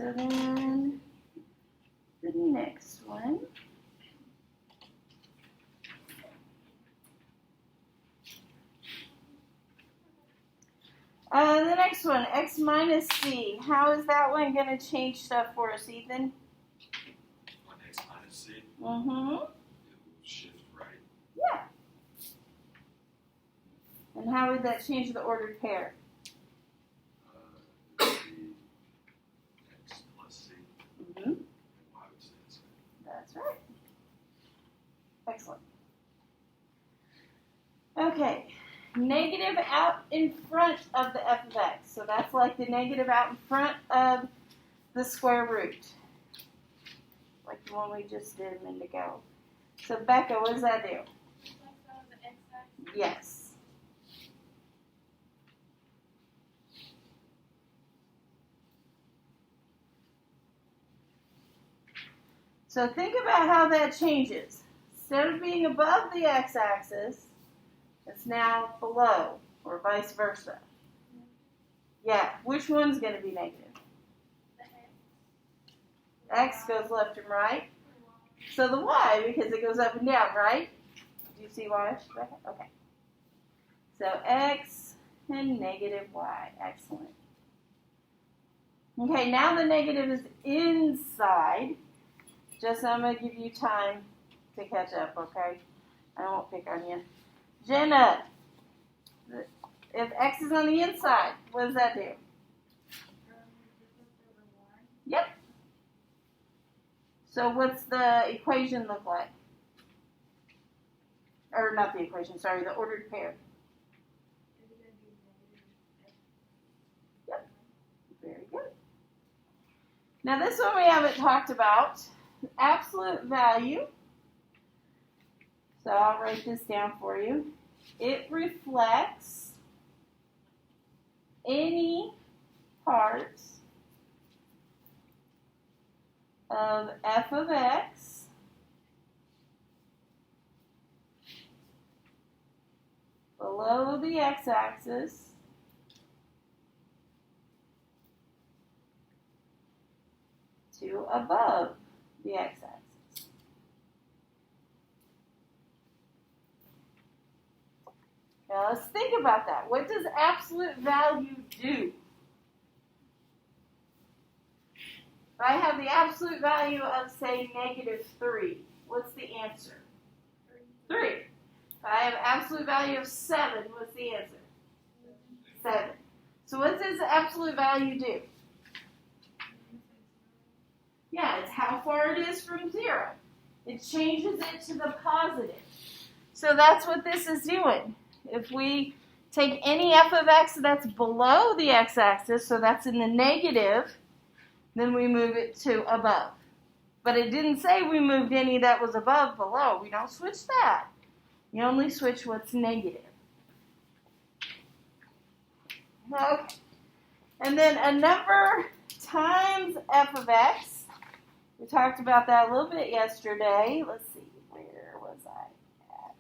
So then the next one. The next one, x minus c. How is that one going to change stuff for us, Ethan? On x minus c? Mm-hmm. It will shift right. Yeah. And how would that change the ordered pair? It would be x plus c. Mm-hmm. And y would stay the same. That's right. Excellent. Okay. Negative out in front of the f of x. So that's like the negative out in front of the square root. Like the one we just did a minute ago. So Becca, what does that do? Yes. So think about how that changes. Instead of being above the x-axis, it's now below, or vice versa. Yeah, which one's going to be negative? X goes left and right. So the y, because it goes up and down, right? Do you see why? Okay. So x and negative y. Excellent. Okay, now the negative is inside. Just I'm going to give you time to catch up, okay? I won't pick on you. Jenna, if x is on the inside, what does that do? Yep. So what's the equation look like? Or not the equation, sorry, the ordered pair. Yep. Very good. Now this one we haven't talked about. Absolute value. So I'll write this down for you. It reflects any parts of f of x below the x-axis to above the x-axis. Now let's think about that. What does absolute value do? If I have the absolute value of, say, -3, what's the answer? 3. If I have absolute value of 7, what's the answer? 7. So what does absolute value do? Yeah, it's how far it is from 0. It changes it to the positive. So that's what this is doing. If we take any f of x that's below the x-axis, so that's in the negative, then we move it to above. But it didn't say we moved any that was above, below. We don't switch that. You only switch what's negative. Okay. And then a number times f of x. We talked about that a little bit yesterday. Let's see, where was I at?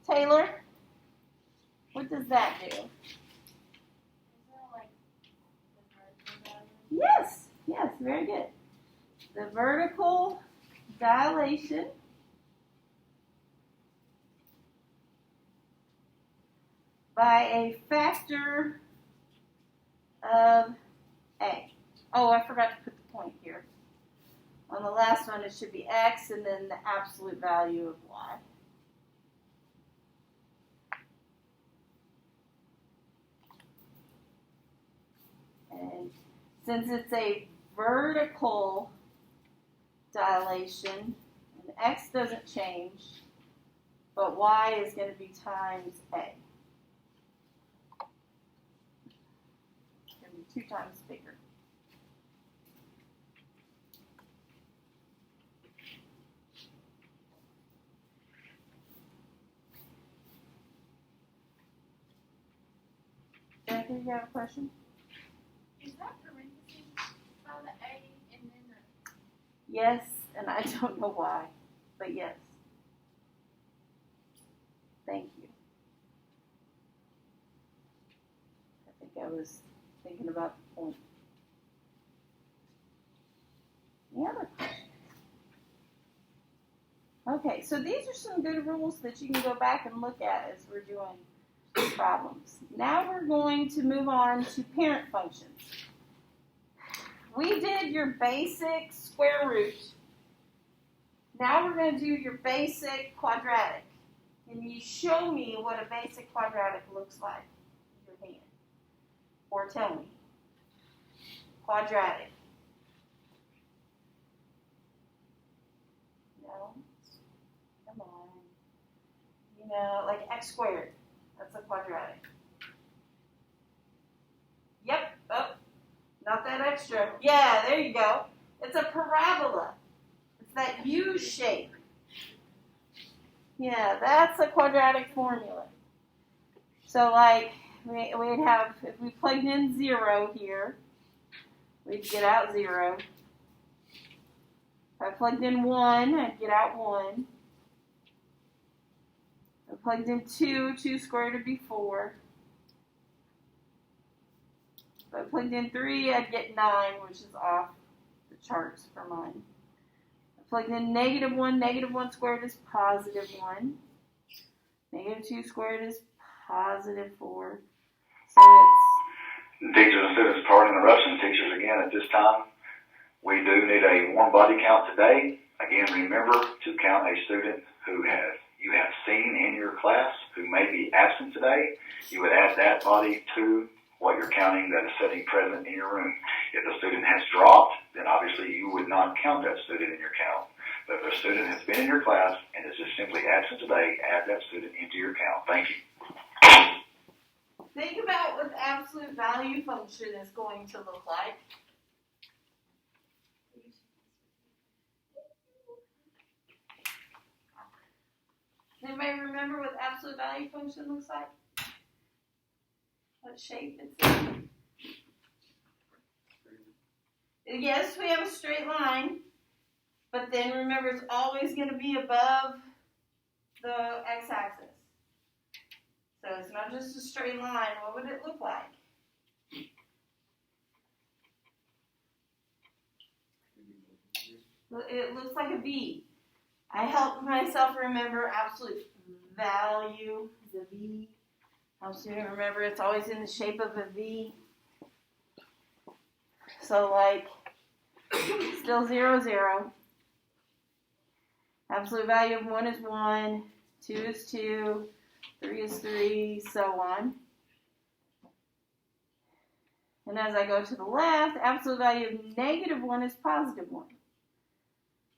Taylor, what does that do? Yes, very good. The vertical dilation by a factor of a. Oh, I forgot to put the point here. On the last one, it should be x and then the absolute value of y. And since it's a vertical dilation, and x doesn't change, but y is going to be times a. It's going to be 2 times bigger. Jackie, you have a question? Is that parentheses by the A and then the... Yes, and I don't know why, but yes. Thank you. I think I was thinking about the point. Okay, so these are some good rules that you can go back and look at as we're doing problems. Now we're going to move on to parent functions. We did your basic square root. Now we're going to do your basic quadratic. Can you show me what a basic quadratic looks like with your hand? Or tell me. Quadratic. No? Come on. You know, like x squared. That's a quadratic. Yep. Oh, not that extra. Yeah, there you go. It's a parabola. It's that U shape. Yeah, that's a quadratic formula. So like we'd have, if we plugged in 0 here, we'd get out 0. If I plugged in 1, I'd get out 1. If I plugged in 2, 2 squared would be 4. If I plugged in 3, I'd get 9, which is off the charts for mine. If I plugged in -1, -1 squared is +1. -2 squared is +4. So it's... Teachers and students, pardon the interruption. Teachers, again, at this time, we do need a warm body count today. Again, remember to count a student who you have seen in your class who may be absent today. You would add that body to what you're counting that is sitting present in your room. If the student has dropped, then obviously you would not count that student in your count. But if a student has been in your class and is just simply absent today, add that student into your count. Thank you. Think about what the absolute value function is going to look like. Anybody remember what the absolute value function looks like? What shape it's in? Yes, we have a straight line, but then remember it's always going to be above the x-axis. So it's not just a straight line. What would it look like? It looks like a V. I helped myself remember absolute value is a V. Helps you remember it's always in the shape of a V. So like, still 0, 0. Absolute value of 1 is 1, 2 is 2, 3 is 3, so on. And as I go to the left, absolute value of -1 is +1.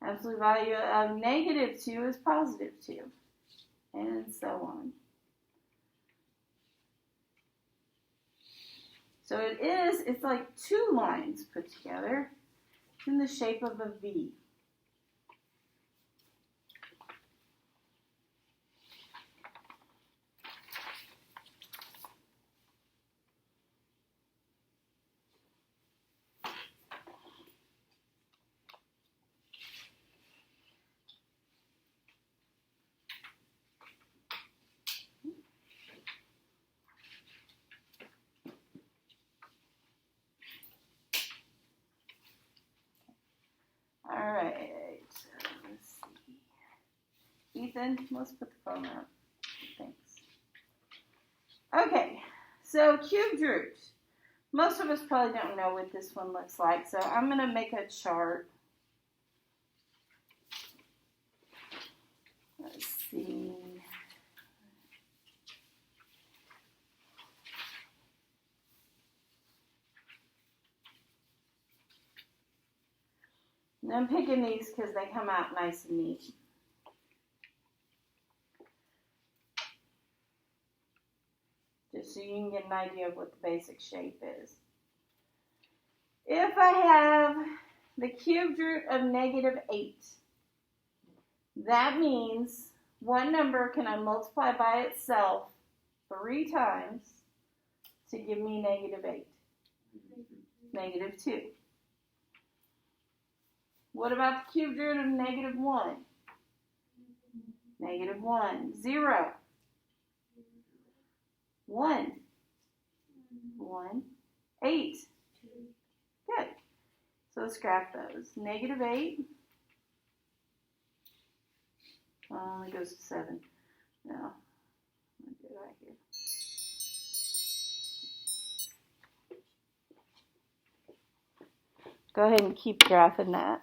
Absolute value of -2 is +2, and so on. So it's like two lines put together. It's in the shape of a V. All right, let's see. Ethan, let's put the phone up. Thanks. Okay, so cubed root. Most of us probably don't know what this one looks like, so I'm going to make a chart. Let's see. And I'm picking these because they come out nice and neat. Just so you can get an idea of what the basic shape is. If I have the cubed root of -8, that means what number can I multiply by itself 3 times to give me -8? -2. What about the cubed root of -1? -1. 0. 1. 1. 8. Good. So let's graph those. -8. Well, it only goes to 7. No. I'm gonna do it right here. Go ahead and keep graphing that.